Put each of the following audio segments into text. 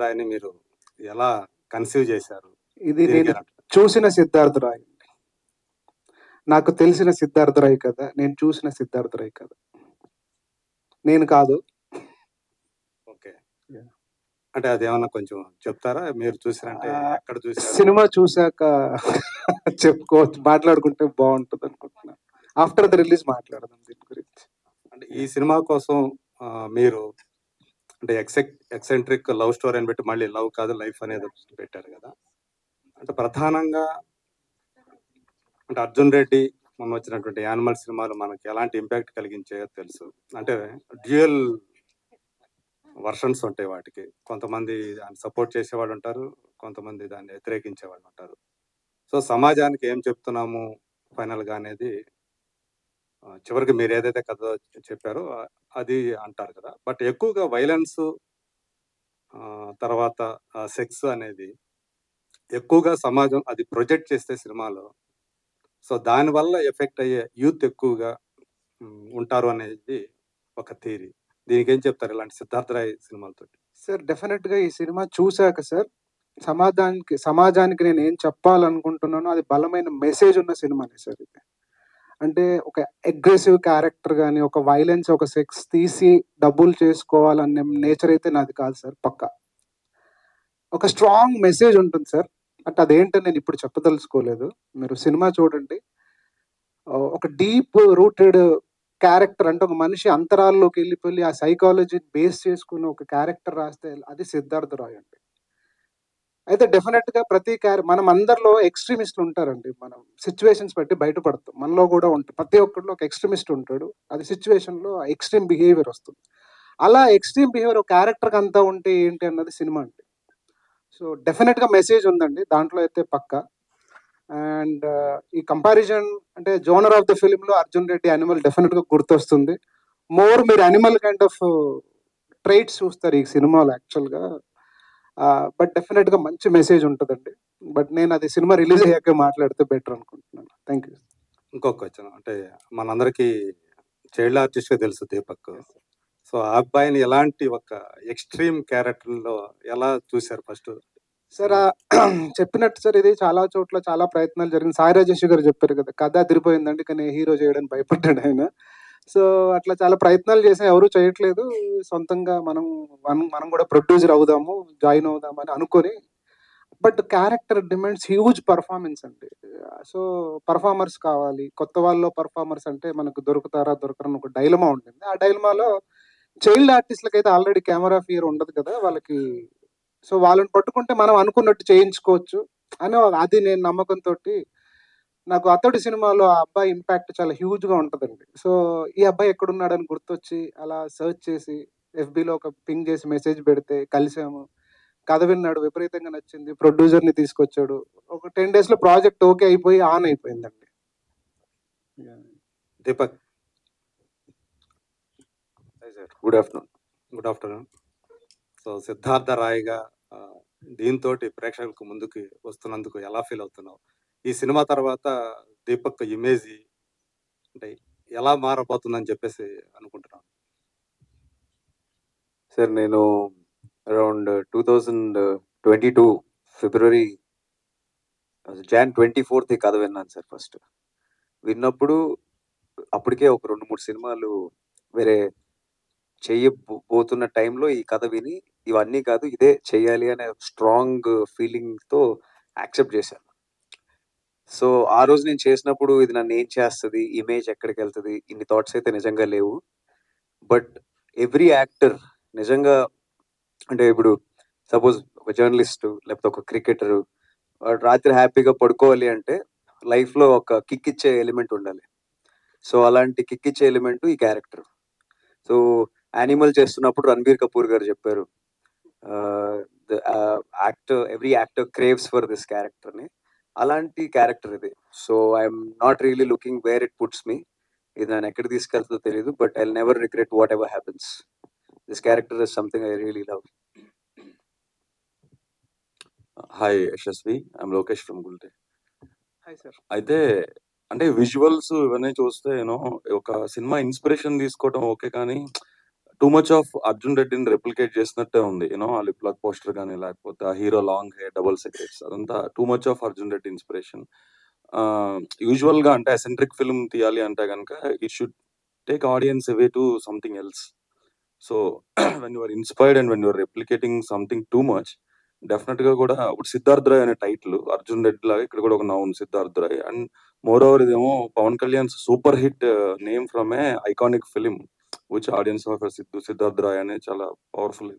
రాయ్‌ని మీరు ఎలా కన్సీవ్ చేశారు? ఇది నేను దీనికేనంటారు? చూసిన సిద్ధార్థ రాయ్. నాకు తెలిసిన సిద్ధార్థ రాయ్ కథ, నేను చూసిన సిద్ధార్థ రాయ్ కథ. నేను కాదు. ఓకే. యాహ్! అంటే అదేమన్నా కొంచెం చెప్తారా? మీరు చూసారంటే ఎక్కడ చూసారు? సినిమా చూసాక చెప్పుకోవచ్చు, మాట్లాడుకుంటే బావుంటదనుకుంటున్నా. ఆఫ్టర్ ద రిలీజ్ మాట్లాడదాం దీని గురించి. అంటే ఈ సినిమా కోసం మీరు అంటే ఎక్సెంట్రిక్ లవ్ స్టోరీ అని పెట్టి మళ్ళీ లవ్ కాదు లైఫ్ అనేది పెట్టారు కదా! అంటే ప్రధానంగా అంటే 'అర్జున్ రెడ్డి' మొన్న వచ్చినటువంటి 'యానిమల్' సినిమాలు మనకి ఎలాంటి ఇంపాక్ట్ కలిగించాయో తెలుసు. అంటే డ్యూయల్ వర్షన్స్ ఉంటాయి వాటికి. కొంతమంది దాన్ని సపోర్ట్ చేసేవాళ్ళుంటారు. కొంతమంది దాన్ని వ్యతిరేకించేవాళ్ళుంటారు. సో, సమాజానికి ఏం చెప్తున్నాము ఫైనల్‌గా అనేది చివరికి మీరేదైతే కథ చెప్పారో అది అంటారు కదా! బట్ ఎక్కువగా వైలెన్సు తర్వాత సెక్స్ అనేది ఎక్కువగా సమాజం అది ప్రొజెక్ట్ చేస్తే సినిమాలో, సో, దానివల్ల ఎఫెక్ట్ అయ్యే యూత్ ఎక్కువగా ఉంటారు అనేది ఒక థియరీ. దీనికేం చెప్తారు ఇలాంటి 'సిద్ధార్థ రాయ్' సినిమాలతోటి? సార్ డెఫినెట్‌గా ఈ సినిమా చూసాక సార్ సమాజానికి నేనేం చెప్పాలనుకుంటున్నానో అది బలమైన మెసేజ్ ఉన్న సినిమానే సార్ ఇది. అంటే ఒక అగ్రెసివ్ క్యారెక్టర్ గాని, ఒక వైలెన్స్, ఒక సెక్స్ తీసి డబ్బులు చేసుకోవాలనే నేచర్ అయితే నాది కాదు సార్ పక్కా. ఒక స్ట్రాంగ్ మెసేజ్ ఉంటుంది సార్. అంటే అదేంటో నేనిప్పుడు చెప్పదలుచుకోలేదు. మీరు సినిమా చూడండి. ఒక డీప్ రూటెడ్ క్యారెక్టర్, అంటే ఒక మనిషి అంతరాల్లోకెళ్ళిపోయి ఆ సైకాలజీని బేస్ చేసుకొని ఒక క్యారెక్టర్ రాస్తే అది సిద్ధార్థ రాయ్ అండి. అయితే డెఫినెట్‌గా మనం అందరిలో ఎక్స్‌ట్రీమిస్ట్‌లు ఉంటారండి. మనం సిట్యుయేషన్స్ బట్టి బయటపడతాం. మనలో గూడా ప్రతి ఒక్కడిలో ఒక ఎక్స్‌ట్రీమిస్ట్ ఉంటాడు. అది సిట్యుయేషన్‌లో ఎక్స్‌ట్రీమ్ బిహేవియర్ వస్తుంది. అలా ఎక్స్‌ట్రీమ్ బిహేవియర్ ఒక క్యారెక్టర్‌కి అంతా ఉంటే ఏంటి అన్నది సినిమా అండి. సో, డెఫినెట్‌గా మెసేజ్ ఉందండి. దాంట్లో అయితే పక్కా. అండ్ ఈ కంపారిజన్ అంటే జోనర్ ఆఫ్ ద ఫిల్మ్‌లో 'అర్జున్ రెడ్డి', 'యానిమల్' డెఫినెట్‌గా గుర్తొస్తుంది. మీరు 'యానిమల్' కైండ్ ఆఫ్ ట్రైట్స్ చూస్తారు ఈ సినిమాలో యాక్చువల్‌గా. బట్ డెఫినెట్‌గా మంచి మెసేజ్ ఉంటదండి. బట్ నేను అది సినిమా రిలీజ్ అయ్యాకే మాట్లాడితే బెటర్ అనుకుంటున్నాను. Thank you. ఇంకో క్వెషన్ అంటే మనందరికీ చైల్డ్ ఆర్టిస్ట్‌గా తెలుసు 'దీపక్.' సో, ఆ అబ్బాయిని ఎలాంటి ఒక ఎక్స్‌ట్రీమ్ క్యారెక్టర్‌లో ఎలా చూసారు ఫస్టు? సార్ చెప్పినట్టు సార్ ఇది చాలా చోట్ల చాలా ప్రయత్నాలు జరిగింది. సాయి రాజేష్ గారు చెప్పారు కదా! కథ అదిరిపోయిందండి. కానీ హీరో చేయడానికి భయపడ్డాడాయన. సో, అట్లా చాలా ప్రయత్నాలు చేసాం. ఎవరు చేయట్లేదు. సొంతంగా మనం కూడా ప్రొడ్యూసర్ అవుదాము, జాయిన్ అవుదామని అనుకోని, but character demands huge performance అండి. సో, పెర్ఫార్మర్స్ కావాలి. కొత్త వాళ్ళలో పెర్ఫార్మర్స్ అంటే మనకు దొరుకుతారా? దొరకరా? అని ఒక డైలమా ఉంటుంది. ఆ డైలమాలో చైల్డ్ ఆర్టిస్ట్‌లకైతే ఆల్రెడీ కెమెరా ఫియర్ ఉండదు కదా! వాళ్ళకి. సో, వాళ్ళని పట్టుకుంటే మనం అనుకున్నట్టు చేయించుకోవచ్చు అని అది నేను నమ్మకంతోటి నాకు 'అతడు' సినిమాలో ఆ అబ్బాయి ఇంపాక్ట్ చాలా హ్యూజ్‌గా ఉంటదండి. సో, ఈ అబ్బాయి ఎక్కడున్నాడని గుర్తొచ్చి అలా సెర్చ్ చేసి ఎఫ్‌బీలో ఒక పింగ్ చేసి మెసేజ్ పెడితే కలిసాము. కథ విన్నాడు. విపరీతంగా నచ్చింది. ప్రొడ్యూసర్‌ని తీసుకొచ్చాడు. ఒక 10 డేస్‌లో ప్రాజెక్ట్ ఓకే అయిపోయి ఆన్ అయిపోయిందండి. Yeah! 'Deepak' hi sir. Good afternoon. Good afternoon. So, 'Siddhartha రాయ్‌గా' దీనితోటి ప్రేక్షకులకు ముందుకి వస్తున్నందుకు ఎలా ఫీల్ అవుతున్నావు? ఈ సినిమా తర్వాత 'దీపక్' ఇమేజ్ అంటే ఎలా మారబోతుందని చెప్పేసి అనుకుంటున్నావు? సార్ నేను అరౌండ్ 2022 ఫిబ్రవరి జాన్ 24th ఈ కథ విన్నాను సార్ ఫస్ట్. విన్నప్పుడు అప్పటికే ఒక 2, 3 సినిమాలు వేరే పోతున్న టైంలో ఈ కథ విని ఇవన్నీ కాదు ఇదే చెయ్యాలి అనే స్ట్రాంగ్ ఫీలింగ్‌తో యాక్సెప్ట్ చేశాను. సో, ఆ రోజు నేను చేసినప్పుడు ఇది నన్నేం చేస్తది? ఇమేజ్ ఎక్కడికెళ్తది? ఇన్ని థాట్స్ అయితే నిజంగా లేవు. బట్ ఎవ్రీ యాక్టర్ నిజంగా అంటే ఇప్పుడు సపోజ్ ఒక జర్నలిస్టు లేకపోతే ఒక క్రికెటరు వాడు రాత్రి హ్యాపీగా పడుకోవాలి అంటే లైఫ్‌లో ఒక కిక్ ఇచ్చే ఎలిమెంట్ ఉండాలి. సో, అలాంటి కిక్ ఇచ్చే ఎలిమెంట్ ఈ క్యారెక్టర్. సో, 'యానిమల్' చేస్తున్నప్పుడు 'రణబీర్ కపూర్' గారు చెప్పారు. The every actor craves for this character అని. అలాంటి క్యారెక్టర్ ఇది. So, I'm not really looking where it puts me. ఇది నన్ను ఎక్కడికి తీసుకెళ్తుందో తెలీదు. But I will never regret whatever happens. This character is something I really love. Hi Yashasvi, I'm Lokesh from Gulte. Hi sir. అయితే అంటే విజువల్స్ ఇవన్నీ చూస్తే ఒక సినిమా ఇన్స్పిరేషన్ తీసుకోవడం ఓకే, కానీ టూ మచ్ ఆఫ్ అర్జున్ రెడ్డిని రెప్లికేట్ చేసినట్టే ఉంది. ఆ లిప్ లాక్ పోస్టర్ కానీ, లేకపోతే ఆ hero long hair, double cigarettes, అదంతా too much of Arjun Reddy inspiration. యూజువల్గా అంటే అసెంట్రిక్ ఫిల్మ్ తీయాలి అంటే కనుక it should take audience away to something else. So when you're inspired and when you're replicating something too much, definite గా కూడా ఇప్పుడు సిద్ధార్థ్ రాయ్ అనే టైటిల్ అర్జున్ రెడ్డి లాగా ఇక్కడ కూడా ఒక noun Siddharth Roy. And moreover ఇదేమో Pawan Kalyan super hit name from a iconic film which audience of Siddharth Roy అనే చాలా పవర్ఫుల్.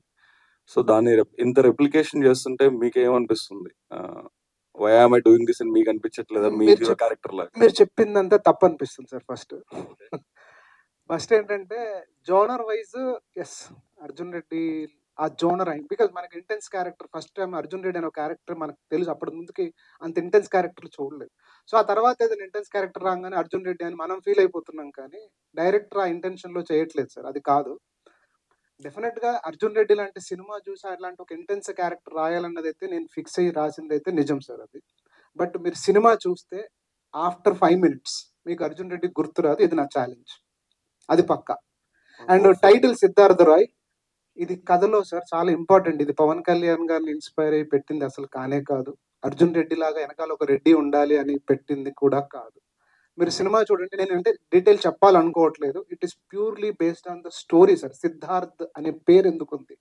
సో దాన్ని ఇంత రెప్లికేషన్ చేస్తుంటే మీకేమనిపిస్తుంది? Why am I doing this అని మీకు అనిపించట్లేదా మీ హీరో క్యారెక్టర్ లాగా? మీరు చెప్పిందంతా తప్పు అనిపిస్తుంది సార్. ఫస్ట్ ఏంటంటే genre wise as Arjun Reddy ఆ జోనర్ అయింది. బికాజ్ మనకి intense character first time Arjun Reddy అనే క్యారెక్టర్ మనకు తెలుసు. అప్పటి ముందుకి అంత ఇంటెన్స్ క్యారెక్టర్ చూడలేదు. సో ఆ తర్వాత ఏదైనా ఇంటెన్స్ క్యారెక్టర్ రాగానే అర్జున్ రెడ్డి అని మనం ఫీల్ అయిపోతున్నాం, కానీ డైరెక్టర్ ఆ ఇంటెన్షన్ లో చేయట్లేదు సార్. అది కాదు. డెఫినెట్ గా అర్జున్ రెడ్డి లాంటి సినిమా చూసి అట్లాంటి ఒక ఇంటెన్స్ క్యారెక్టర్ రాయాలన్నది అయితే నేను ఫిక్స్ అయ్యి రాసింది అయితే నిజం సార్ అది. బట్ మీరు సినిమా చూస్తే ఆఫ్టర్ 5 minutes మీకు అర్జున్ రెడ్డి గుర్తురాదు. ఇది నా ఛాలెంజ్, అది పక్కా. అండ్ టైటిల్ సిద్ధార్థ్ రాయ్, ఇది కథలో సార్ చాలా ఇంపార్టెంట్. ఇది పవన్ కళ్యాణ్ గారిని ఇన్స్పైర్ అయ్యి పెట్టింది అసలు కానే కాదు. అర్జున్ రెడ్డి లాగా వెనకాల ఒక రెడ్డి ఉండాలి అని పెట్టింది కూడా కాదు. మీరు సినిమా చూడండి, నేను అంటే డీటెయిల్ చెప్పాలనుకోవట్లేదు. It is purely based on the story sir. Siddharth అనే పేరు ఎందుకు ఉంది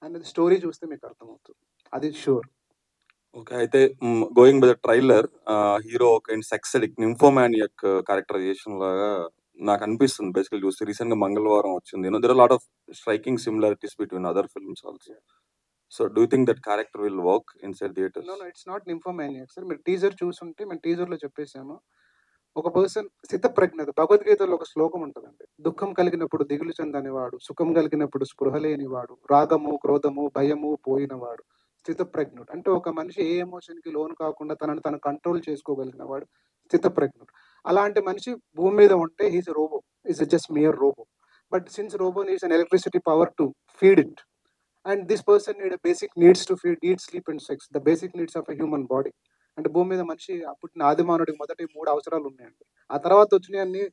అనేది స్టోరీ చూస్తే మీకు అర్థమవుతుంది, అది షూర్. ఓకే, అయితే going by the trailer, hero ఒక సెక్స్ అడిక్ట్ నింఫోమానియక్ క్యారెక్టరైజేషన్ లాగా నాకు అనిపిస్తుంది బేసికల్ చూస్తే. రీసెంట్ గా మంగళవారం వచ్చింది. There are lot of striking similarities between other films also. So do you think that character will work inside theatres? No it's not nymphomaniac sir. మీరు teaser చూసుంటే మేము teaser లో చెప్పేసాము. ఒక పర్సన్ స్థితప్రజ్ఞత, భగవద్గీతలో ఒక శ్లోకం ఉంటుందండి. దుఃఖం కలిగినప్పుడు దిగులు చెందనివాడు, సుఖం కలిగినప్పుడు స్పృహ లేనివాడు, రాగము క్రోధము భయము పోయినవాడు స్థితప్రజ్ఞుడు. అంటే ఒక మనిషి ఏ ఎమోషన్ కి లోన్ కాకుండా తనను తను కంట్రోల్ చేసుకోగలిగిన వాడు స్థితప్రజ్ఞుడు. అలాంటి మనిషి భూమి మీద ఉంటే he's robo, is just mere robo. But since robo needs an electricity power to feed it, and this person need basic needs to feed, eat, sleep and sex, the basic needs of a human body. అంటే భూమి మీద మనిషి పుట్టిన ఆదిమానవుడికి మొదటి 3 అవసరాలు ఉన్నాయండి. ఆ తర్వాత వచ్చినాయి అన్ని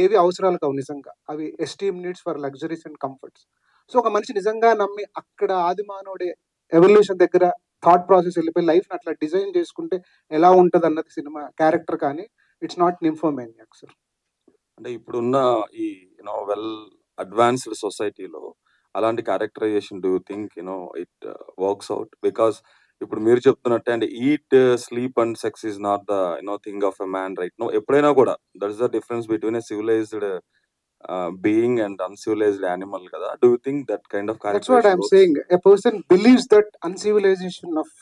ఏవి అవసరాలు కావు నిజంగా. అవి esteem needs for luxuries and comforts. So ఒక మనిషి నిజంగా నమ్మి అక్కడ ఆదిమానవుడి ఎవల్యూషన్ దగ్గర థాట్ ప్రాసెస్ వెళ్ళిపోయి లైఫ్ ని అట్లా డిజైన్ చేసుకుంటే ఎలా ఉంటది అన్నది సినిమా క్యారెక్టర్, కానీ ఇట్స్ నాట్ నింఫోమానియాక్ సార్. అంటే ఇప్పుడున్న ఈ వెల్ అడ్వాన్స్డ్ సొసైటీలో అలాంటి characterization do you think it works out? Because ఇప్పుడు మీరు చెప్తున్నట్టే అంటే eat, sleep and sex is not the thing of a man right no. ఎప్పుడైనా కూడా that is the difference between a civilized being and uncivilized animal కదా. Do you think that kind of that's what I'm saying. A person believes that uncivilization of,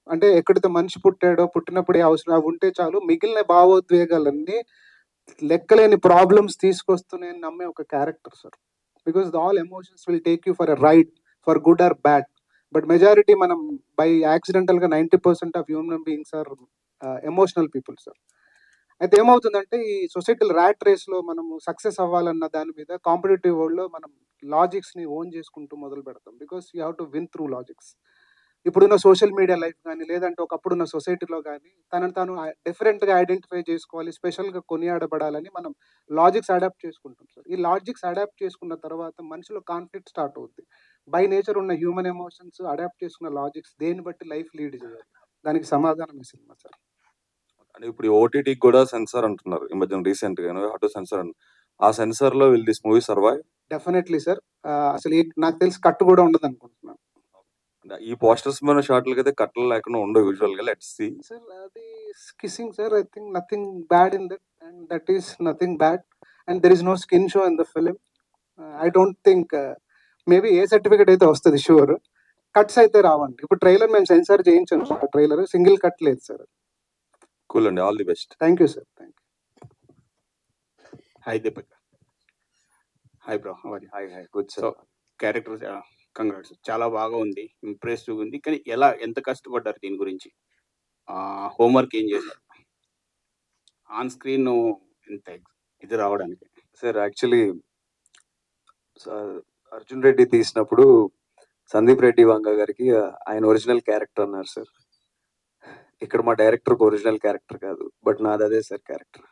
అంటే ఎక్కడైతే మనిషి పుట్టాడో పుట్టినప్పుడు ఏ అవసరం అవి ఉంటే చాలు, మిగిలిన భావోద్వేగాలన్నీ లెక్కలేని ప్రాబ్లమ్స్ తీసుకొస్తున్నాయని నమ్మే ఒక character sir. Because all emotions will take you for a ride, for good or bad. But majority మనం బై యాక్సిడెంటల్ గా 90% of human beings are emotional people sir. అయితే ఏమవుతుందంటే ఈ సొసైటల్ ర్యాట్ రేస్ లో మనము సక్సెస్ అవ్వాలన్న దాని మీద కాంపిటేటివ్ వరల్డ్ లో మనం లాజిక్స్ ని ఓన్ చేసుకుంటూ మొదలు పెడతాం. Because you have to win through logics. ఇప్పుడున్న సోషల్ మీడియా లైఫ్ కానీ, లేదంటే ఒకప్పుడున్న సొసైటీలో కానీ తనను తాను డిఫరెంట్ గా ఐడెంటిఫై చేసుకోవాలి, స్పెషల్ గా కొనియాడబడాలని మనం లాజిక్స్ అడాప్ట్ చేసుకుంటాం సార్. ఈ లాజిక్స్ అడాప్ట్ చేసుకున్న తర్వాత మనిషిలో కాన్ఫ్లిక్ట్ స్టార్ట్ అవుతుంది. బై నేచర్ ఉన్న హ్యూమన్ ఎమోషన్స్ అడాప్ట్ చేసుకున్న లాజిక్స్ దేన్ని బట్టి లైఫ్ లీడ్ చేయాలి, దానికి సమాధానం ఈ సినిమా సార్. అంటే ఇప్పుడు ఓటీటీకి కూడా సెన్సార్ అంటున్నారు ఈ మధ్య రీసెంట్ గా, హౌ టు సెన్సార్ అని. ఆ సెన్సార్ లో will this movie survive? Definitely sir. అసలు నాకు తెలిసి కట్టు కూడా ఉండదు అనుకుంటున్నాను. ఈ పోస్టర్స్ మన షార్ట్లకి అయితే కట్టలు లేకుండా ఉండవు యూజువల్ గా. Let's see sir. అది kissing sir. I think nothing bad in that, and that is nothing bad, and there is no skin show in the film. I don't think, maybe A certificate అయితే వస్తుంది sure, cuts అయితే రావండి. ఇప్పుడు trailer మేము censor చేయించాను sir, trailer single cut లేదు sir. Cool అండి, all the best. Thank you sir. Thank you. Hi Deepak. Hi bro. Hi good so sir. Character congrats, చాలా బాగా ఉంది, ఇంప్రెసివ్ ఉంది. కానీ ఎంత కష్టపడ్డారు దీని గురించి, హోంవర్క్ ఏం చేశారు ఆన్ స్క్రీన్ ఇంత ఇది రావడానికి? సార్ యాక్చువల్లీ అర్జున్ రెడ్డి తీసినప్పుడు సందీప్ రెడ్డి వంగ గారికి ఆయన ఒరిజినల్ క్యారెక్టర్ అన్నారు సార్. ఇక్కడ మా డైరెక్టర్ ఒరిజినల్ క్యారెక్టర్ కాదు, బట్ నాది అదే సార్ క్యారెక్టర్.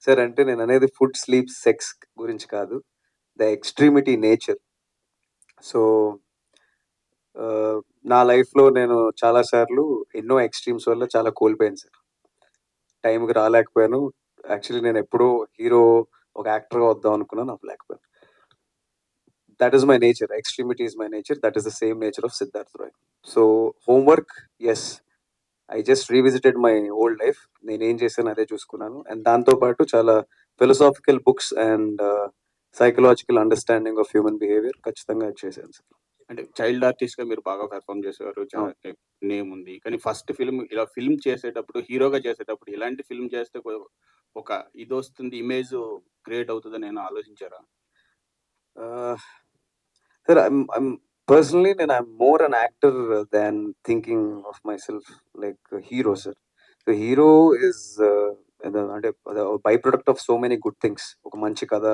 సార్ అంటే నేను అనేది ఫుడ్, స్లీప్, సెక్స్ గురించి కాదు. The extremity nature. సో నా లైఫ్లో నేను చాలాసార్లు ఎన్నో ఎక్స్ట్రీమ్స్ వల్ల చాలా కోల్పోయాను సార్. టైంకి రాలేకపోయాను. యాక్చువల్లీ నేను ఎప్పుడో హీరో ఒక యాక్టర్గా వద్దాం అనుకున్నాను, అవ్వలేకపోయాను. That is my nature. Extremity is my nature. That is the same nature of Siddharth Roy. So homework, yes, I just revisited my old life. నేనేం చేశాను అదే చూసుకున్నాను. అండ్ దాంతోపాటు చాలా philosophical books and psychological understanding of human behaviour ఖచ్చితంగా చేశాను sir. అంటే child artist గా మీరు బాగా పెర్ఫామ్ చేసేవారు, చాలా నేమ్ ఉంది. కానీ ఫస్ట్ ఫిల్మ్ ఇలా ఫిల్మ్ చేసేటప్పుడు, హీరోగా చేసేటప్పుడు ఇలాంటి ఫిల్మ్ చేస్తే ఒక ఇది వస్తుంది, ఇమేజ్ క్రియేట్ అవుతుందని నేను ఆలోచించారా? Sir, I'm personally, and I'm more an actor than thinking of myself like a hero, sir. So hero is అంటే by product of so many good things. ఒక మంచి కథ,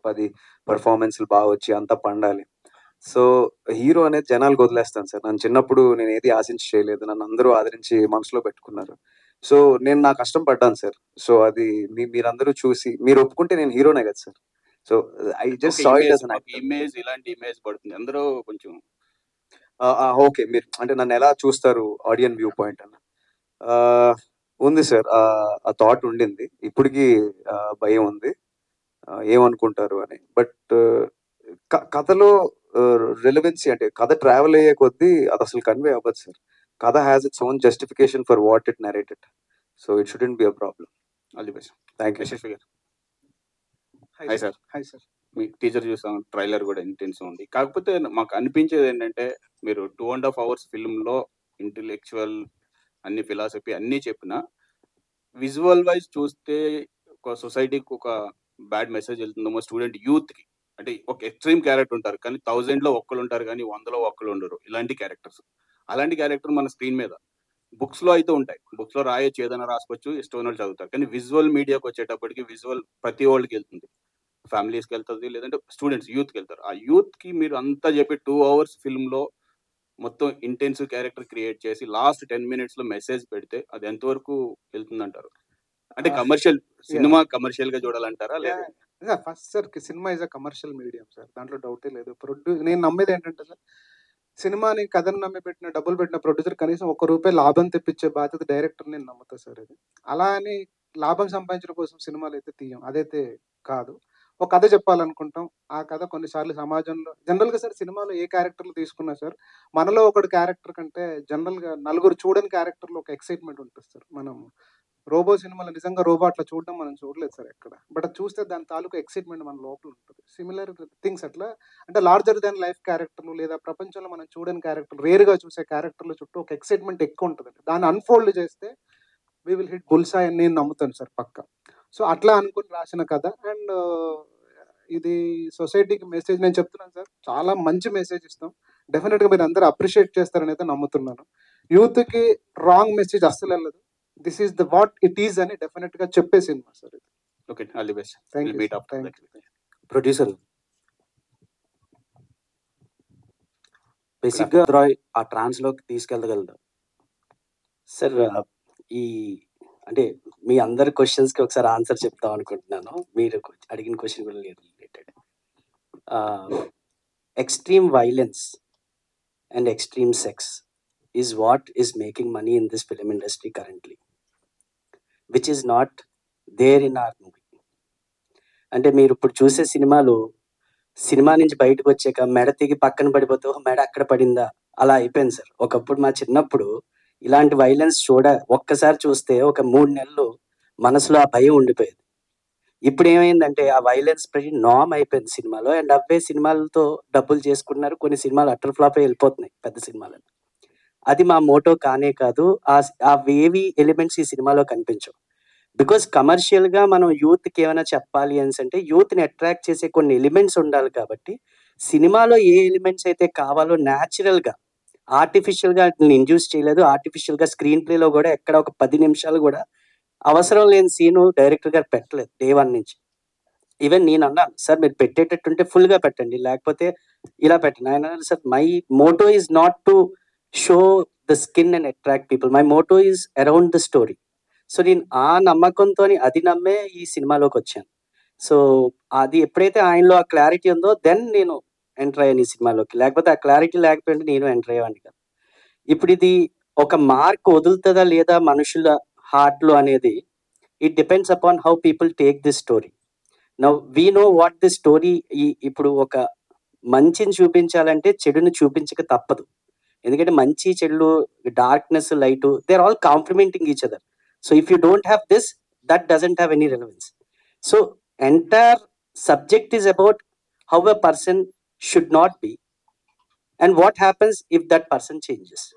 10 పర్ఫార్మెన్స్లు బాగా వచ్చి అంతా పండాలి. సో హీరో అనేది జనాలకు వదిలేస్తాను సార్. నన్ను చిన్నప్పుడు నేను ఏది ఆశించి చేయలేదు, నన్ను అందరూ ఆదరించి మనసులో పెట్టుకున్నారు. సో నేను నా కష్టం పడ్డాను సార్. సో అది మీరందరూ చూసి మీరు ఒప్పుకుంటే నేను హీరోనే కదా sir. So I just saw it as an actor. Image, ఇలాంటి ఇమేజ్ పడుతుంది అందరూ కొంచెం. ఓకే, మీరు అంటే నన్ను ఎలా చూస్తారు ఆడియన్ వ్యూ పాయింట్ అన్న ఉంది సార్. ఆ థాట్ ఉండింది, ఇప్పటికీ భయం ఉంది ఏమనుకుంటారు అని. బట్ కథలో రిలవెన్సీ అంటే కథ ట్రావెల్ అయ్యే కొద్దీ అది అసలు కన్వే అవ్వదు సార్. కథ has its own justification for what it narrated. So it shouldn't be a problem. All the best. Thank you. Yashasvi garu. Hi sir. Hi sir. మీ టీజర్ చూసాం, ట్రైలర్ కూడా ఇంటెన్స్ ఉంది. కాకపోతే మాకు అనిపించేది ఏంటంటే మీరు 2.5 hours ఫిల్మ్లో ఇంటెలెక్చువల్ అన్ని ఫిలాసఫీ అన్నీ చెప్పిన విజువల్ వైజ్ చూస్తే ఒక సొసైటీకి ఒక బ్యాడ్ మెసేజ్ వెళ్తుందేమో, స్టూడెంట్ యూత్కి. అంటే ఒక ఎక్స్ట్రీమ్ క్యారెక్టర్ ఉంటారు కానీ 1000లో ఒక్కరు ఉంటారు కానీ 100లో ఒక్కరు ఉండరు, ఇలాంటి క్యారెక్టర్స్. అలాంటి క్యారెక్టర్ మన స్క్రీన్ మీద బుక్స్లో అయితే ఉంటాయి. బుక్స్లో రాయొచ్చు, ఏదైనా రాసుకోవచ్చు, ఇష్టం చదువుతారు. కానీ విజువల్ మీడియాకి వచ్చేటప్పటికి విజువల్ ప్రతి వాళ్ళకి వెళ్తుంది, ఫ్యామిలీస్కి వెళ్తుంది, లేదంటే స్టూడెంట్స్ యూత్కి వెళ్తారు. ఆ యూత్కి మీరు అంతా చెప్పి 2 hours ఫిల్మ్లో మొత్తం ఇంటెన్సివ్ క్యారెక్టర్ క్రియేట్ చేసి లాస్ట్ 10 minutesలో మెసేజ్ పెడితే అది ఎంతవరకు వెళ్తుందంటారు? అంటే కమర్షియల్ సినిమా కమర్షియల్ గా చూడాలంటారా? లేదా first sir, cinema is a commercial medium sir, దాంట్లో డౌటే లేదు. నేను నమ్మేది ఏంటంటే సార్, సినిమాని కథను నమ్మి డబ్బులు పెట్టిన ప్రొడ్యూసర్ కనీసం ₹1 లాభం తెప్పించే బాధ్యత డైరెక్టర్ నేను నమ్ముతా సార్. ఇది అలా అని లాభం సంపాదించడం కోసం సినిమాలు అయితే తీయం, అదైతే కాదు. ఒక కథ చెప్పాలనుకుంటాం, ఆ కథ కొన్నిసార్లు సమాజంలో జనరల్గా సార్ సినిమాలో ఏ క్యారెక్టర్లు తీసుకున్నా సార్, మనలో ఒకటి క్యారెక్టర్ కంటే జనరల్గా నలుగురు చూడని క్యారెక్టర్లో ఒక ఎక్సైట్మెంట్ ఉంటుంది సార్. మనం రోబో సినిమాలో నిజంగా రోబో అట్లా చూడడం మనం చూడలేదు సార్ ఎక్కడ, బట్ అది చూస్తే దాని తాలూకు ఎక్సైట్మెంట్ మన లోపల ఉంటుంది. సిమిలర్ థింగ్స్ అట్లా అంటే లార్జర్ దాన్ లైఫ్ క్యారెక్టర్లు లేదా ప్రపంచంలో మనం చూడని క్యారెక్టర్లు, రేరుగా చూసే క్యారెక్టర్ల చుట్టూ ఒక ఎక్సైట్మెంట్ ఎక్కువ ఉంటుంది. దాన్ని అన్ఫోల్డ్ చేస్తే వీ విల్ హిట్ బుల్సాయ్ అని నేను నమ్ముతాను సార్ పక్క. సో అట్లా అనుకుని రాసిన కథ. అండ్ ఇది సొసైటీకి మెసేజ్ నేను చెప్తున్నాను సార్, చాలా మంచి మెసేజ్ ఇస్తాం. డెఫినెట్గా మీరు అందరూ అప్రిషియేట్ చేస్తారని అయితే నమ్ముతున్నాను. యూత్కి రాంగ్ మెసేజ్ అస్సలు వెళ్ళదు. This is the what it is అని డెఫినెట్ గా చెప్పే సినిమా సార్ ఇది. Okay, all the best. Thank meet you. Up. Producer బేసిక్గా రాయ్ ఆ ట్రాన్స్లోకి తీసుకెళ్ళగలరు సార్. ఈ అంటే మీ అందరి క్వశ్చన్స్కి ఒకసారి ఆన్సర్ చెప్తాం అనుకుంటున్నాను. మీరు అడిగిన క్వశ్చన్ కూడా related. Extreme violence and extreme sex is what is making money in this film industry currently, which is not there in our movie. అంటే మీరు ఇప్పుడు చూసే సినిమా నుంచి బయటకు వచ్చాక మెడ తిగి పక్కన పడిపోతే మెడ అక్కడ పడిందా అలా అయిపోయింది సార్. ఒకప్పుడు మా చిన్నప్పుడు ఇలాంటి వైలెన్స్ ఒక్కసారి చూస్తే ఒక 3 నెలలు మనసులో ఆ భయం ఉండిపోయేది. ఇప్పుడు ఏమైందంటే ఆ వైలెన్స్ ప్రతి నామ్ అయిపోయింది సినిమాలో. అండ్ అవే సినిమాలతో డబ్బులు చేసుకుంటున్నారు. కొన్ని సినిమాలు అటర్ ఫ్లాప్ వెళ్ళిపోతున్నాయి పెద్ద సినిమాలను. అది మా మోటో కానే కాదు. అవేవి ఎలిమెంట్స్ ఈ సినిమాలో కనిపించవు. బికాస్ కమర్షియల్గా మనం యూత్కి ఏమైనా చెప్పాలి అంటే యూత్ని అట్రాక్ట్ చేసే కొన్ని ఎలిమెంట్స్ ఉండాలి. కాబట్టి సినిమాలో ఏ ఎలిమెంట్స్ అయితే కావాలో న్యాచురల్గా, ఆర్టిఫిషియల్గా ఇండ్యూస్ చేయలేదు. ఆర్టిఫిషియల్గా స్క్రీన్ ప్లేలో కూడా ఎక్కడ ఒక 10 నిమిషాలు కూడా అవసరం లేని సీను డైరెక్టర్ గారు పెట్టలేదు డే 1 నుంచి. ఈవెన్ నేను అన్నాను, సార్ మీరు పెట్టేటట్టుంటే ఫుల్గా పెట్టండి, లేకపోతే ఇలా పెట్టండి. ఆయన అన్నారు, sir my Moto is not to show the skin and attract people, my Moto is around the story. So నేను ఆ నమ్మకంతో అది నమ్మే ఈ సినిమాలోకి వచ్చాను. సో అది ఎప్పుడైతే ఆయనలో ఆ క్లారిటీ ఉందో దెన్ నేను ఎంటర్ అయ్యాను ఈ సినిమాలోకి. లేకపోతే ఆ క్లారిటీ లేకపోయింటే నేను ఎంటర్ అయ్యేవాడిని కాదు. ఇప్పుడు ఇది ఒక మార్క్ వదులుతుందా లేదా మనుషుల హార్ట్‌లో అనేది it depends upon how people take this story. Now we know what this story. ఇప్పుడు ఒక మంచిని చూపించాలంటే చెడుని చూపించక తప్పదు. ఎందుకంటే మంచి చెడులు, darkness, light they are all complementing each other. So if you don't have this that doesn't have any relevance. So entire subject is about how a person should not be and what happens if that person changes.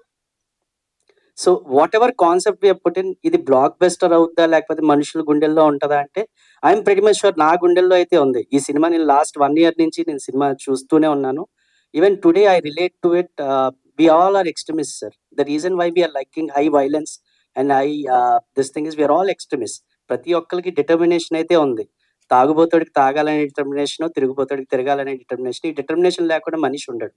So whatever concept we put in, ఇది blockbuster అవుద్దా లేకపోతే మనుషుల గుండెల్లో ఉంటుందా అంటే I'm pretty much sure నా గుండెల్లో అయితే ఉంది. ఈ సినిమా నేను లాస్ట్ 1 year నుంచి నేను సినిమా చూస్తూనే ఉన్నాను. Even today I relate to it. We all are extremist sir. The reason why we're liking high violence and this thing is we're all extremist. ప్రతి ఒక్కరికి డిటర్మినేషన్ అయితే ఉంది. తాగుబోతుడికి తాగాలనే డిటర్మినేషన్, తిరుగుబోతుడికి తిరగాలనే డిటర్మినేషన్. ఈ డిటర్మినేషన్ లేకుండా మనిషి ఉండడు.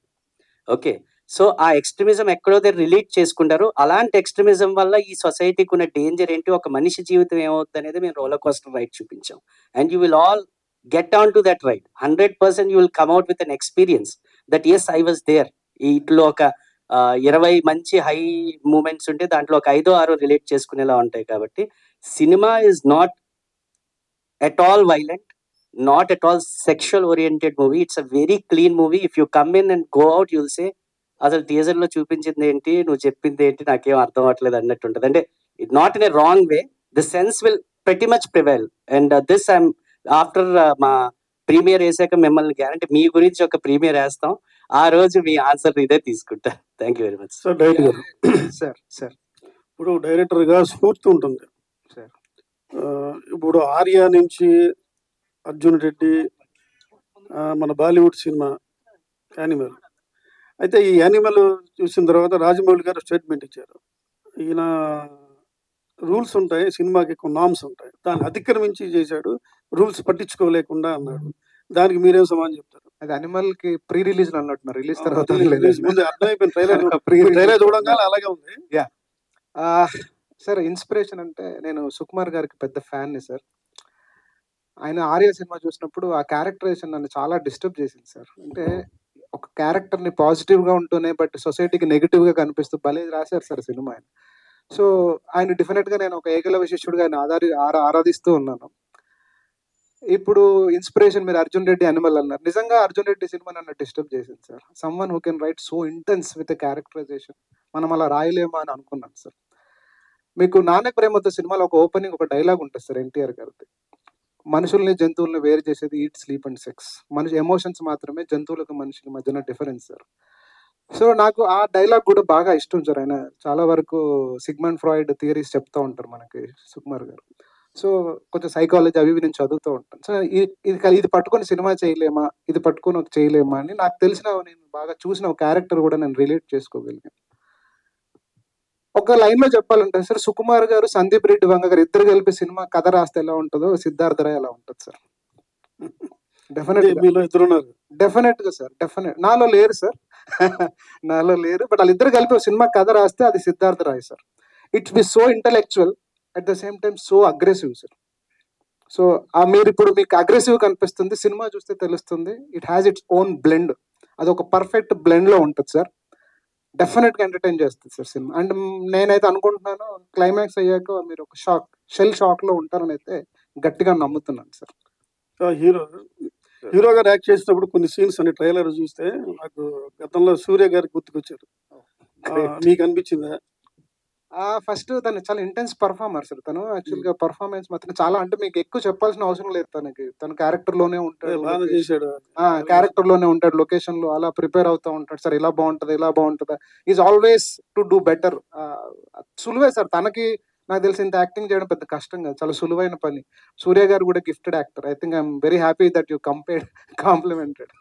ఓకే, సో ఆ ఎక్స్ట్రీమిజం ఎక్కడో దగ్గర రిలీట్ చేసుకుంటారు. అలాంటి ఎక్స్ట్రీమిజం వల్ల ఈ సొసైటీకి ఉన్న డేంజర్ ఏంటి, ఒక మనిషి జీవితం ఏమవుతుంది అనేది మేము రోలర్ కోస్టర్ రైడ్ చూపించాం. And you will all get on to that ride. 100% you will come out with an experience that as I was there. ఇట్లో ఒక 20 మంచి హై మూమెంట్స్ ఉంటే దాంట్లో ఒక 5-6 రిలేట్ చేసుకునేలా ఉంటాయి. కాబట్టి cinema is not at all violent, not at all sexual oriented movie. It's a very clean movie. If you come in and go out, you'll say, అసలు టీజర్ లో చూపించింది ఏంటి, నువ్వు చెప్పింది ఏంటి, నాకేం అర్థం అవ్వట్లేదు అన్నట్టు ఉంటుంది. అంటే it not in a wrong way, the sense will pretty much prevail. And this I'm after మా ప్రీమియర్ వేసాక మిమ్మల్ని గ్యారంటీ మీ గురించి ఒక ప్రీమియర్ వేస్తాం. ఆ రోజు మీ ఆన్సర్ ఇదే తీసుకుంటా. Thank you very much. Sir director గారు, సార్ ఇప్పుడు డైరెక్టర్ గా స్ఫూర్తి ఉంటుంది సార్. ఇప్పుడు ఆర్య నుంచి అర్జున్ రెడ్డి, మన బాలీవుడ్ సినిమా యానిమల్. అయితే ఈ యానిమల్ చూసిన తర్వాత రాజమౌళి గారు స్టేట్మెంట్ ఇచ్చారు, ఈయన రూల్స్ ఉంటాయి, సినిమాకి ఎక్కువ నామ్స్ ఉంటాయి, దాన్ని అతిక్రమించి చేశాడు, రూల్స్ పట్టించుకోలేకుండా అన్నాడు. దానికి మీరేం సమాధానం చెప్తారు? అది అనిమల్ కి ప్రీ రిలీజ్ అన్నట్టున్నారు, రిలీజ్ తర్వాత ముందు అర్థమైపోయింది, ట్రైలర్ చూడంగానే అలాగే ఉంది. సార్ ఇన్స్పిరేషన్ అంటే నేను సుకుమార్ గారికి పెద్ద ఫ్యాన్ ని సార్. ఆయన ఆర్య సినిమా చూసినప్పుడు ఆ క్యారెక్టరైజేషన్ నన్ను చాలా డిస్టర్బ్ చేసింది సార్. అంటే ఒక క్యారెక్టర్ ని పాజిటివ్ గా ఉంటూనే బట్ సొసైటీకి నెగిటివ్ గా కనిపిస్తూ భలే రాశారు సార్ సినిమా ఆయన. సో ఆయన డెఫినెట్ గా నేను ఒక ఏకలవ్య శిష్యుడిగా ఆయన ఆరాధిస్తూ ఉన్నాను. ఇప్పుడు ఇన్స్పిరేషన్ మీరు అర్జున్ రెడ్డి అనిమల్ అన్నారు. నిజంగా అర్జున్ రెడ్డి సినిమా నన్ను డిస్టర్బ్ చేసింది sir. Someone who can write so intense with characterization, మనం అలా రాయలేమా అని అనుకున్నాను సార్. మీకు నాన్నకు ప్రేమతో సినిమాలో ఒక ఓపెనింగ్ ఒక డైలాగ్ ఉంటుంది సార్ ఎన్టీఆర్ గారిది, మనుషుల్ని జంతువుల్ని వేరు చేసేది ఈట్, స్లీప్ అండ్ సెక్స్. మనిషి ఎమోషన్స్ మాత్రమే జంతువులకు మనుషుల మధ్యన డిఫరెన్స్ సార్. సో నాకు ఆ డైలాగ్ కూడా బాగా ఇష్టం సార్. ఆయన చాలా వరకు సిగ్మండ్ ఫ్రాయిడ్ థియరీస్ చెప్తా ఉంటారు మనకి సుకుమార్ గారు. సో కొంచెం సైకాలజీ అవి నేను చదువుతూ ఉంటాను. సో ఇది పట్టుకొని సినిమా చేయలేమా, ఇది పట్టుకొని చేయలేమా అని నాకు తెలిసిన, నేను బాగా చూసిన ఒక క్యారెక్టర్ కూడా నేను రిలేట్ చేసుకోగలిగాను. ఒక లైన్ లో చెప్పాలంటే సార్, సుకుమార్ గారు, సందీప్ రెడ్డి వంగ గారు ఇద్దరు కలిపి సినిమా కథ రాస్తే ఎలా ఉంటుందో సిద్ధార్థ రాయ్ ఎలా ఉంటుంది సార్. డెఫినెట్ గా సార్, డెఫినెట్. నాలో లేరు సార్, నాలో లేరు, బట్ వాళ్ళిద్దరు కలిపి సినిమా కథ రాస్తే అది Siddharth Roy sir. It's be so intellectual at the same time so aggressive sir. So మీరు ఇప్పుడు మీకు అగ్రెసివ్ కనిపిస్తుంది, సినిమా చూస్తే తెలుస్తుంది it has its own blend. అది ఒక పర్ఫెక్ట్ బ్లెండ్ లో ఉంటుంది సార్. డెఫినెట్ గా ఎంటర్టైన్ చేస్తుంది సార్ సినిమా. అండ్ నేనైతే అనుకుంటున్నాను క్లైమాక్స్ అయ్యాక మీరు ఒక షెల్ షాక్ లో ఉంటారని అయితే గట్టిగా నమ్ముతున్నాను సార్. హీరోగా యాక్ట్ చేసినప్పుడు కొన్ని సీన్స్ అనే ట్రైలర్ చూస్తే నాకు గతంలో సూర్య గారికి గుర్తుకొచ్చారు. మీకు అనిపించిందా? ఫస్ట్ తను చాలా ఇంటెన్స్ పర్ఫార్మర్ సార్. తను యాక్చువల్ గా పర్ఫార్మెన్స్ మాత్రం చాలా, అంటే మీకు ఎక్కువ చెప్పాల్సిన అవసరం లేదు. తన క్యారెక్టర్ లోనే ఉంటాడు, క్యారెక్టర్ లోనే ఉంటాడు, లొకేషన్ లో అలా ప్రిపేర్ అవుతూ ఉంటాడు సార్. ఇలా బాగుంటది, ఇలా బాగుంటుందా, is always to do better. సులువే సార్ తనకి. నాకు తెలిసి ఇంత యాక్టింగ్ చేయడం పెద్ద కష్టం కాదు, చాలా సులువైన పని. సూర్య గారు కూడా gifted actor. I think I'm very happy that you complimented.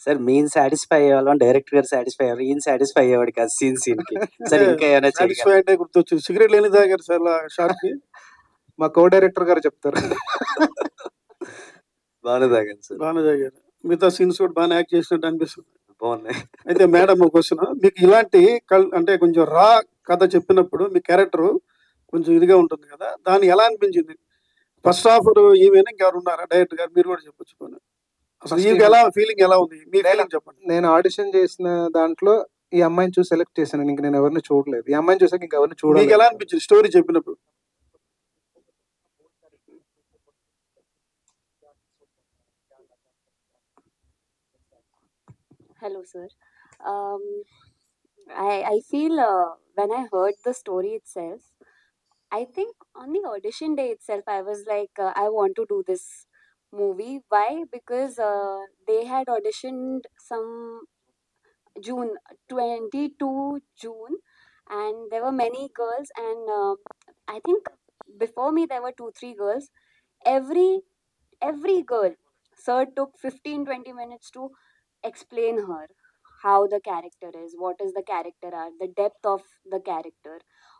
Sir మేము సాటిస్ఫై అయ్యేవాళ్ళం, డైరెక్టర్ గారు సాటిస్ఫై అయ్యారు, ఈయన సాటిస్ఫై అయ్యేవాడు కాదు సీన్ కి. సార్ ఇంకా ఏమైనా అంటే గుర్తొచ్చు, సిగరెట్ లేని తాగారు సార్ షార్ట్ కి. మా కో డైరెక్టర్ గారు చెప్తారు. బాగానే తాగాను సార్, బాగానే తాగారు. మిగతా సీన్స్ కూడా బాగా యాక్ట్ చేసినట్టు అనిపిస్తుంది, బాగున్నాయి. అయితే మేడం ఒక క్వశ్చన్, మీకు ఇలాంటి అంటే కొంచెం రా కథ చెప్పినప్పుడు మీ క్యారెక్టర్ కొంచెం ఇదిగా ఉంటుంది కదా, దాన్ని ఎలా అనిపించింది? ఫస్ట్ హాఫ్ ఈమెనా ఇంకెవరు ఉన్నారా డైరెక్టర్ గారు? మీరు కూడా చెప్పొచ్చు పోనీ. అసలు First ఈమెకి ఎలా ఫీలింగ్ ఎలా ఉంది? మీ ఫీలింగ్ చెప్పండి. నేను ఆడిషన్ చేసిన దాంట్లో ఈ అమ్మాయిని చూసి సెలెక్ట్ చేశాను. ఇంక నేను ఎవరిని చూడలేదు. ఈ అమ్మాయిని చూసాక ఇంకెవరిని మీకు ఎలా చూడలేదు. అనిపించింది స్టోరీ చెప్పినప్పుడు? Hello, sir. Um, I feel when I heard the story itself, I think on the audition day itself, I was like, I want to do this movie. Why? Because they had auditioned some June 22 June, and there were many girls, and I think before me there were 2 3 girls. Every girl, sir took 15 20 minutes to explain her how the character is, what is the character are, the depth of the character,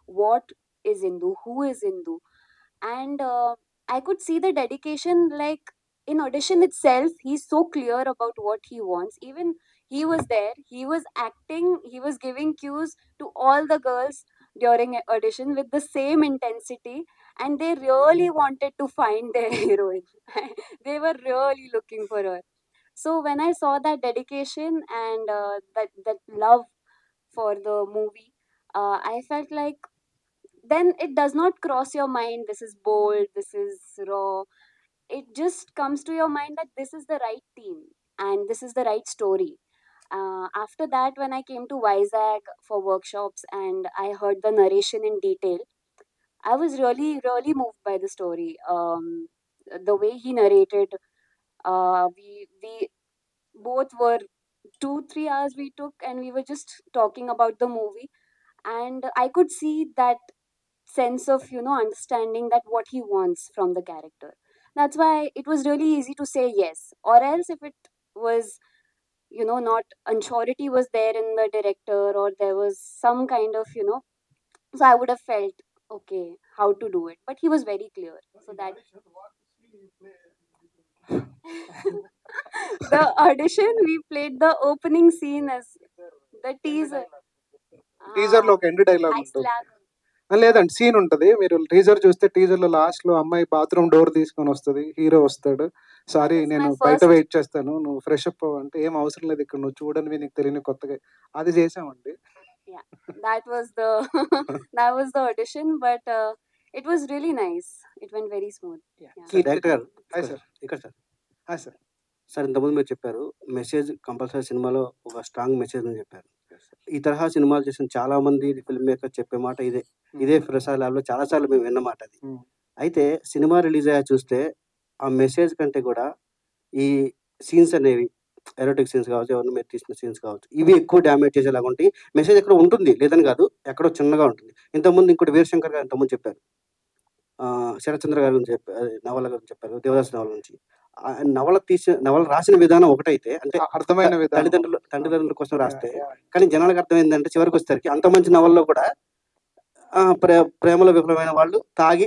what is Indu, who is Indu, and I could see the dedication. Like in audition itself, he's so clear about what he wants. Even he was there, he was acting, he was giving cues to all the girls during audition with the same intensity, and they really wanted to find their heroine. They were really looking for her. So when I saw that dedication and that love for the movie, I felt like then it does not cross your mind this is bold, this is raw. It just comes to your mind that this is the right team and this is the right story. After that, when I came to Vizag for workshops and I heard the narration in detail, I was really moved by the story. The way he narrated, we both were 2 3 hours we took and we were just talking about the movie, and I could see that sense of understanding that what he wants from the character. That's why it was really easy to say yes, or else if it was not unsurety was there in the director or there was some kind of so I would have felt okay how to do it, but he was very clear. So that the audition we played the opening scene as the teaser. Teaser లో ఒక end dialogue I ఉంటుంది. slapped. లేదండి, scene ఉంటది. మీరు teaser చూస్తే teaser లో last లో అమ్మాయి బాత్రూమ్ డోర్ తీసుకొని వస్తది, హీరో వస్తాడు, సారీ That is నేను my బయట first. వెయిట్ చేస్తాను, నువ్వు ఫ్రెష్ అప్ అంటే ఏం అవసరం లేదు, ఇక్కడ నువ్వు చూడనివి నీకు తెలియని కొత్తగా అది చేసామండి. Yeah, that was the that was the audition, but it was really nice. It went very smooth. Yeah. Director గారు హాయ్ సార్. ఇక్కడ సార్ హాయ్ సార్. సార్ ఇంతకుముందు మీరు చెప్పారు మెసేజ్ కంపల్సరీ సినిమాలో ఒక స్ట్రాంగ్ మెసేజ్ అని చెప్పారు. ఈ తరహా సినిమాలు చేసిన చాలా మంది ఫిల్మ్ మేకర్ చెప్పే మాట ఇదే ప్రసాద్ ల్యాబ్లో చాలా సార్లు మేము విన్న మాట అది. అయితే సినిమా రిలీజ్ అయ్యా చూస్తే ఆ మెసేజ్ కంటే కూడా ఈ సీన్స్ అనేవి ఎరోటిక్ సీన్స్ కావచ్చు, ఎవరిని మీరు తీసిన సీన్స్ కావచ్చు, ఇవి ఎక్కువ డ్యామేజ్ చేసేలాగా ఉంటాయి. మెసేజ్ ఎక్కడ ఉంటుంది లేదని కాదు, ఎక్కడో చిన్నగా ఉంటుంది. ఇంతకుముందు ఇంకోటి వీరశంకర్ గారు ఇంతకుముందు చెప్పారు, శరత్చంద్ర గారి గురించి చెప్పారు, నవల గురించి చెప్పారు, దేవదాస్ నవల నుంచి. నవల రాసిన విధానం ఒకటైతే, అంటే అర్థమైన విధానం. తల్లిదండ్రుల కోసం రాస్తే, కానీ జనాలకు అర్థమైందంటే చివరికి వచ్చేసరికి అంత మంచి నవల్లో కూడా ప్రేమలో విఫలమైన వాళ్ళు తాగి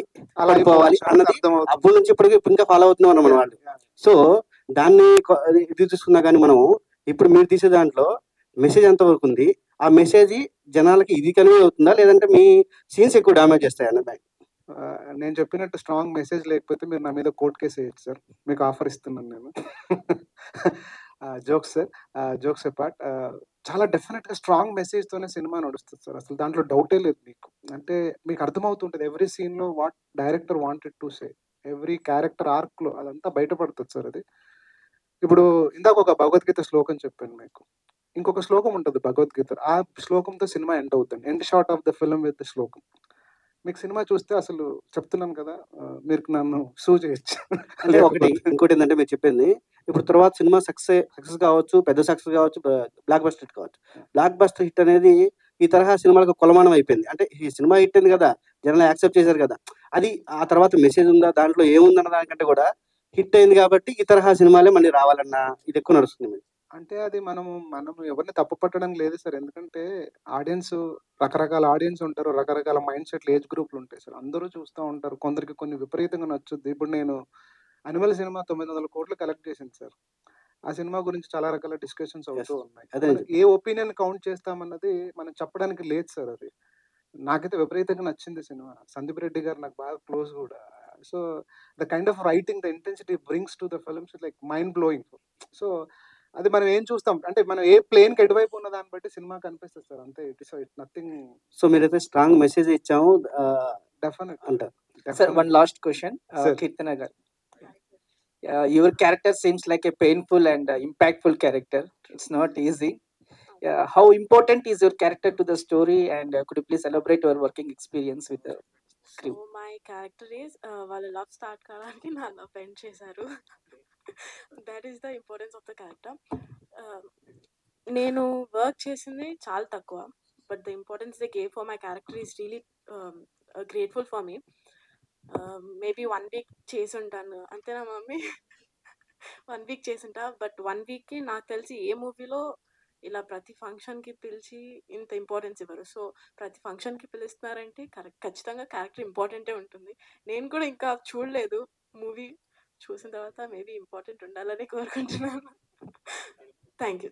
పడిపోవాలి అన్నది అప్పటి నుంచి ఇప్పటికి ఇంకా ఫాలో అవుతున్నాం అన్నమాట వాళ్ళు. సో దాన్ని ఇది చూసుకున్నా కానీ మనం ఇప్పుడు మీరు తీసే దాంట్లో మెసేజ్ ఎంతవరకు ఉంది, ఆ మెసేజ్ జనాలకి ఇది కన్వే అవుతుందా, లేదంటే మీ సీన్స్ ఎక్కువ డ్యామేజ్ చేస్తాయి అన్నది? నేను చెప్పినట్టు స్ట్రాంగ్ మెసేజ్ లేకపోతే మీరు నా మీద కోర్ట్ కేసు వేయచ్చు సార్, మీకు ఆఫర్ ఇస్తున్నాను నేను. జోక్స్ సార్, జోక్స్ అపార్ట్, చాలా డెఫినెట్గా స్ట్రాంగ్ మెసేజ్తోనే సినిమా నడుస్తుంది సార్, అసలు దాంట్లో డౌటే లేదు మీకు. అంటే మీకు అర్థమవుతుంటుంది ఎవ్రీ సీన్లో what director wanted to say, every character ఆర్క్లో అదంతా బయటపడుతుంది సార్. అది ఇప్పుడు ఇందాక ఒక భగవద్గీత శ్లోకం చెప్పాను మీకు, ఇంకొక శ్లోకం ఉంటుంది భగవద్గీత, ఆ శ్లోకంతో సినిమా ఎండ్ అవుతుంది. End shot of the film with the శ్లోకం. మీకు సినిమా చూస్తే అసలు చెప్తున్నాను కదా, మీరు నన్ను సూ చేయొచ్చు. అంటే ఒకటి ఇంకోటి ఏంటంటే మీరు చెప్పింది ఇప్పుడు తర్వాత సినిమా సక్సెస్ కావచ్చు, పెద్ద సక్సెస్ కావచ్చు, బ్లాక్ బస్టర్ హిట్ కావచ్చు. బ్లాక్ బస్టర్ హిట్ అనేది ఈ తరహా సినిమాలకు కొలమానం అయిపోయింది. అంటే ఈ సినిమా హిట్ అయింది కదా, జనాలు యాక్సెప్ట్ చేశారు కదా, అది ఆ తర్వాత మెసేజ్ ఉందా దాంట్లో ఏముందన్న దానికంటే కూడా హిట్ అయింది కాబట్టి ఈ తరహా సినిమాలే మళ్ళీ రావాలన్న ఇది ఎక్కువ నడుస్తుంది. అంటే అది మనం ఎవరిని తప్పు పట్టడం లేదు సార్, ఎందుకంటే ఆడియన్స్ రకరకాల ఆడియన్స్ ఉంటారు, రకరకాల మైండ్ సెట్లు, ఏజ్ గ్రూప్లు ఉంటాయి సార్, అందరూ చూస్తూ ఉంటారు, కొందరికి కొన్ని విపరీతంగా నచ్చుద్ది. ఇప్పుడు నేను అనిమల్ సినిమా 900 కోట్లు కలెక్ట్ చేసింది సార్, ఆ సినిమా గురించి చాలా రకాల డిస్కషన్స్ అవుతూ ఉన్నాయి. ఏ ఒపీనియన్ కౌంట్ చేస్తామన్నది మనం చెప్పడానికి లేదు సార్. అది నాకైతే విపరీతంగా నచ్చింది సినిమా. సందీప్ రెడ్డి గారు నాకు బాగా క్లోజ్ కూడా, so the kind of writing the intensity brings to the films like mind blowing. So అది మనం ఏం చూస్తాం అంటే మనం ఏ ప్లేన్కి ఎటువైపు ఉన్న దాన్ని బట్టి సినిమా కనిపిస్తుంది సార్, అంతే. It's nothing. సో మీరైతే స్ట్రాంగ్ మెసేజ్ ఇచ్చాము డెఫినెట్ అంటారు. Sir one last question, Sir. కీర్తన గారు. Your character seems like a painful and impactful character. It's not easy. How important is your character to the story, and could you please elaborate your working experience with the crew? So my character is వాళ్ళ love start కావడానికి నా love end చేశారు. That is the importance of the character. నేను work చేసింది చాలా తక్కువ, but the importance they gave for my character is really grateful for me. Maybe 1 week చేసి ఉంటాను అంతేనా మమ్మీ? 1 వీక్ చేసి ఉంటా, బట్ 1 వీక్కి నాకు తెలిసి ఏ మూవీలో ఇలా ప్రతి ఫంక్షన్కి పిలిచి ఇంత ఇంపార్టెన్స్ ఇవ్వరు. సో ప్రతి ఫంక్షన్కి పిలుస్తున్నారంటే ఖచ్చితంగా క్యారెక్టర్ ఇంపార్టెంటే ఉంటుంది. నేను కూడా ఇంకా చూడలేదు మూవీ, చూసిన తర్వాత మేబీ ఇంపార్టెంట్ ఉండాలని కోరుకుంటున్నాను. Thank you.